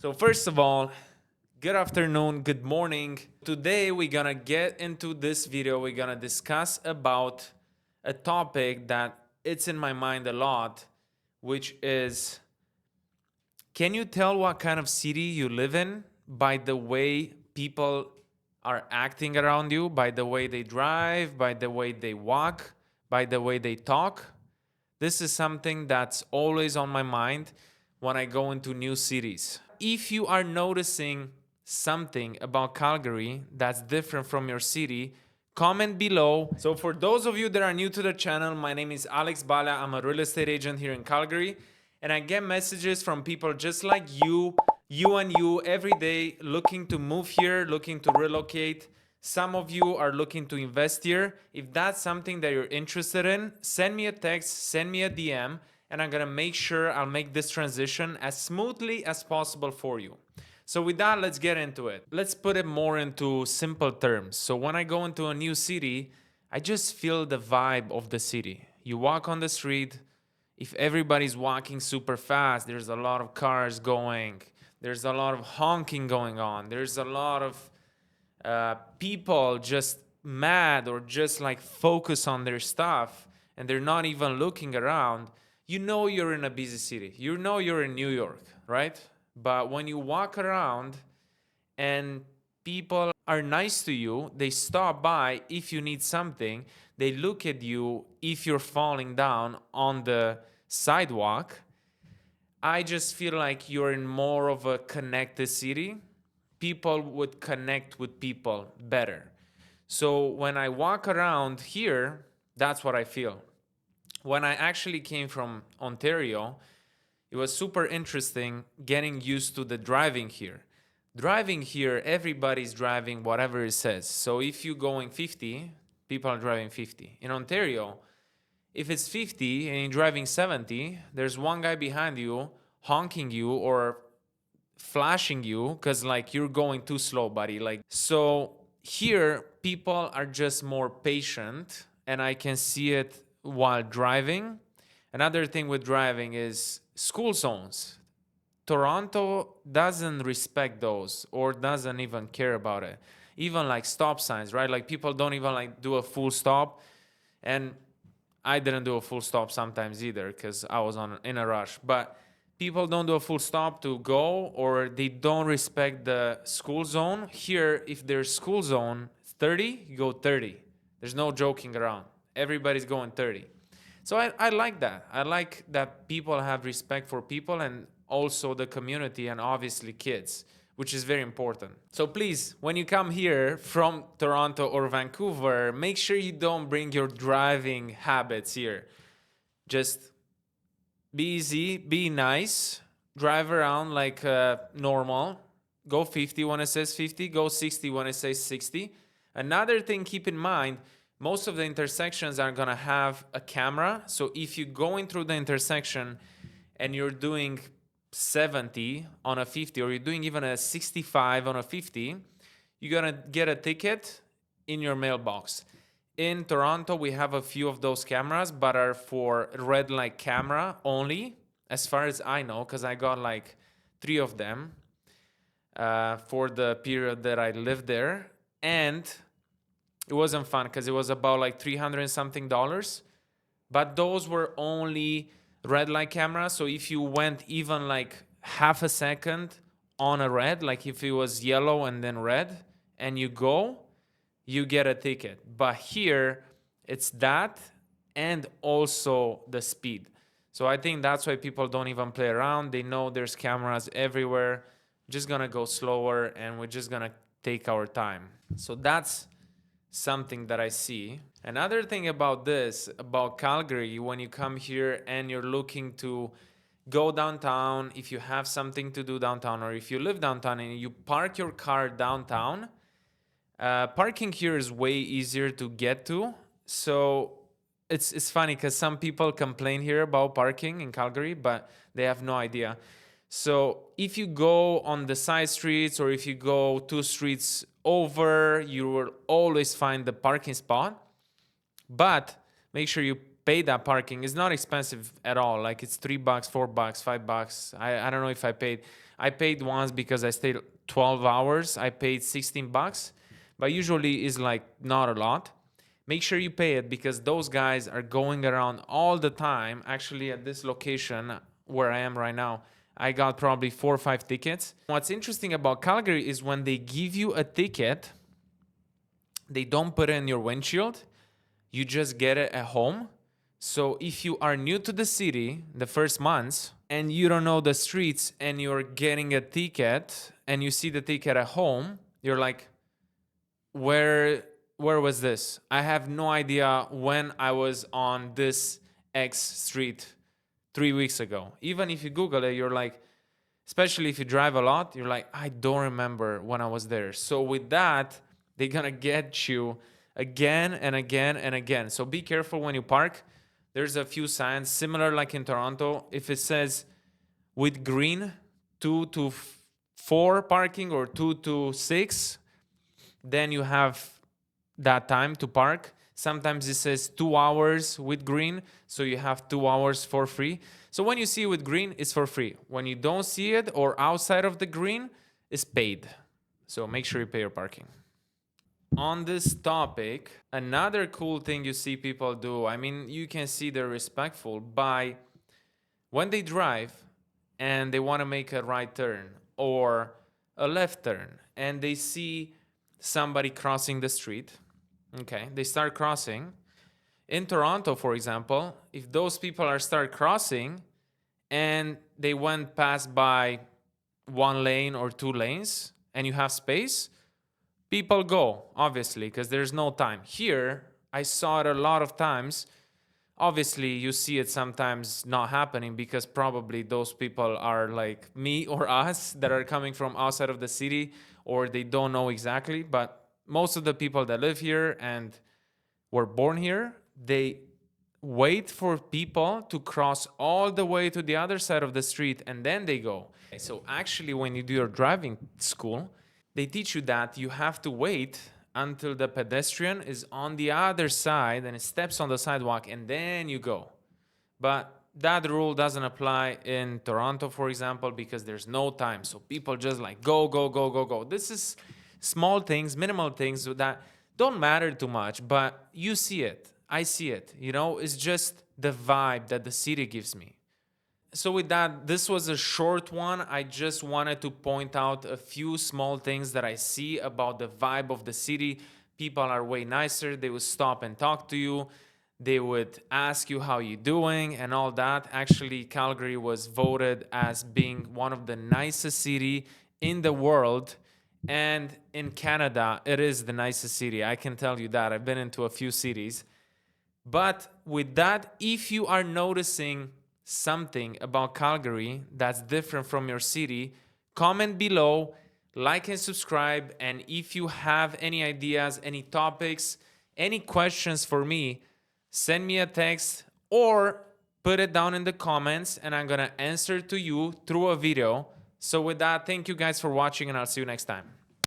So first of all, good afternoon, good morning. Today we're gonna get into this video. We're gonna discuss about a topic that it's in my mind a lot, which is, can you tell what kind of city you live in by the way people are acting around you, by the way they drive, by the way they walk, by the way they talk? This is something that's always on my mind when I go into new cities. If you are noticing something about Calgary that's different from your city, comment below. So for those of you that are new to the channel, my name is Alex Bala. I'm a real estate agent here in Calgary, and I get messages from people just like you every day, looking to move here, looking to relocate. Some of you are looking to invest here. If that's something that you're interested in, send me a text, send me a DM, and I'm gonna make sure I'll make this transition as smoothly as possible for you. So with that, let's get into it. Let's put it more into simple terms. So when I go into a new city, I just feel the vibe of the city. You walk on the street, if everybody's walking super fast, there's a lot of cars going, there's a lot of honking going on, there's a lot of people just mad or just like focus on their stuff, and they're not even looking around. You know you're in a busy city. You know you're in New York, right? But when you walk around and people are nice to you, they stop by if you need something, they look at you if you're falling down on the sidewalk, I just feel like you're in more of a connected city. People would connect with people better. So when I walk around here, that's what I feel. When I actually came from Ontario, it was super interesting getting used to the driving here. Driving here, everybody's driving whatever it says. So if you're going 50, people are driving 50. In Ontario, if it's 50 and you're driving 70, there's one guy behind you honking you or flashing you because like you're going too slow, buddy. Like, so here people are just more patient, and I can see it while driving. Another thing with driving is school zones. Toronto doesn't respect those or doesn't even care about it. Even like stop signs, right? Like people don't even like do a full stop. And I didn't do a full stop sometimes either because I was in a rush. But people don't do a full stop to go, or they don't respect the school zone. Here, if there's school zone 30, you go 30. There's no joking around. Everybody's going 30. So I like that. I like that people have respect for people and also the community and obviously kids, which is very important. So please, when you come here from Toronto or Vancouver, make sure you don't bring your driving habits here. Just be easy, be nice, drive around like normal. Go 50 when it says 50, go 60 when it says 60. Another thing, keep in mind, most of the intersections are gonna have a camera. So if you're going through the intersection and you're doing 70 on a 50, or you're doing even a 65 on a 50, you're gonna get a ticket in your mailbox. In Toronto, we have a few of those cameras, but are for red light camera only, as far as I know, because I got like 3 of them for the period that I lived there. And it wasn't fun because it was about like $300 and something. But those were only red light cameras. So if you went even like half a second on a red, like if it was yellow and then red, and you go, you get a ticket. But here, it's that and also the speed. So I think that's why people don't even play around. They know there's cameras everywhere. Just gonna go slower, and we're just gonna take our time. So that's something that I see. Another thing about this, about Calgary, when you come here and you're looking to go downtown, if you have something to do downtown, or if you live downtown and you park your car downtown, parking here is way easier to get to. So it's funny because some people complain here about parking in Calgary, but they have no idea. So if you go on the side streets, or if you go 2 streets over, you will always find the parking spot. But make sure you pay that parking. It's not expensive at all. Like it's $3, $4, $5. I don't know if I paid. I paid once because I stayed 12 hours. I paid 16 bucks, but usually is like not a lot. Make sure you pay it because those guys are going around all the time. Actually, at this location where I am right now, I got probably 4 or 5 tickets. What's interesting about Calgary is when they give you a ticket, they don't put it in your windshield. You just get it at home. So if you are new to the city the first months and you don't know the streets and you're getting a ticket and you see the ticket at home, you're like, where was this? I have no idea when I was on this X street 3 weeks ago. Even if you Google it, you're like, especially if you drive a lot, you're like, I don't remember when I was there. So with that, they're gonna get you again and again and again. So be careful when you park. There's a few signs similar like in Toronto. If it says with green 2 to 4 parking or 2 to 6, then you have that time to park. Sometimes it says 2 hours with green, so you have 2 hours for free. So when you see it with green, it's for free. When you don't see it or outside of the green, it's paid. So make sure you pay your parking. On this topic, another cool thing you see people do, I mean, you can see they're respectful by when they drive and they want to make a right turn or a left turn and they see somebody crossing the street. Okay, they start crossing. In Toronto, for example, if those people are start crossing and they went past by 1 lane or 2 lanes and you have space, people go, obviously, because there's no time. Here, I saw it a lot of times. Obviously, you see it sometimes not happening because probably those people are like me or us that are coming from outside of the city or they don't know exactly. But most of the people that live here and were born here, they wait for people to cross all the way to the other side of the street and then they go. So actually, when you do your driving school, they teach you that you have to wait until the pedestrian is on the other side and it steps on the sidewalk and then you go. But that rule doesn't apply in Toronto, for example, because there's no time. So people just like go, go, go, go, go. This is small things, minimal things that don't matter too much, but you see it. I see it. You know, it's just the vibe that the city gives me. So with that, this was a short one. I just wanted to point out a few small things that I see about the vibe of the city. People are way nicer. They would stop and talk to you. They would ask you how you're doing and all that. Actually, Calgary was voted as being one of the nicest city in the world. And in Canada, it is the nicest city. I can tell you that. I've been into a few cities. But with that, if you are noticing something about Calgary that's different from your city, comment below, like and subscribe. And if you have any ideas, any topics, any questions for me, send me a text or put it down in the comments and I'm gonna answer to you through a video. So with that, thank you guys for watching and I'll see you next time.